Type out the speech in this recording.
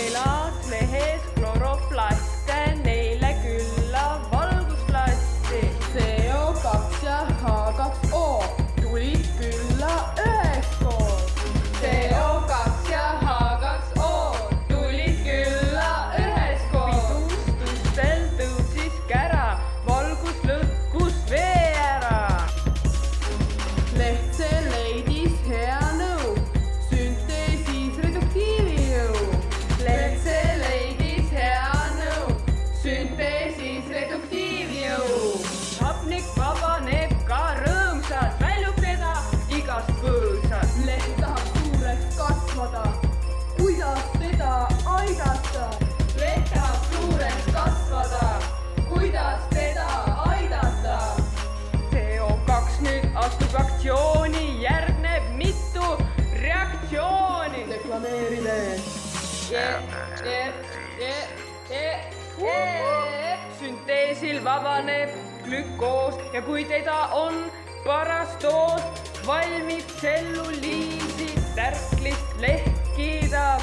Elad lehes kloroplaste, neile külla valguslasti. CO2 ja H2O tulid külla üheskoos. CO2 ja H2O tulid külla üheskoos. Pidustustel tõusis kära, valgus lõhkus vee ära. Lehtse leidis hea nõu, sünteesis reduktiivijõu. Lehtse leidis hea nõu, sünteesis reduktiivjõu. Hapnik vabaneb ka rõõmsalt, väljub teda igast põõsast. Leht tahab suureks kasvada, kuidas teda aidata? Leht tahab suureks kasvada, kuidas teda aidata? CO2 nüüd astub aktsiooni, järgneb mitu reaktsiooni. Deklameerime. Sünteesil vabaneb glükoos ja kui teda on parastoos, valmib tselluliisi tärklist lehkida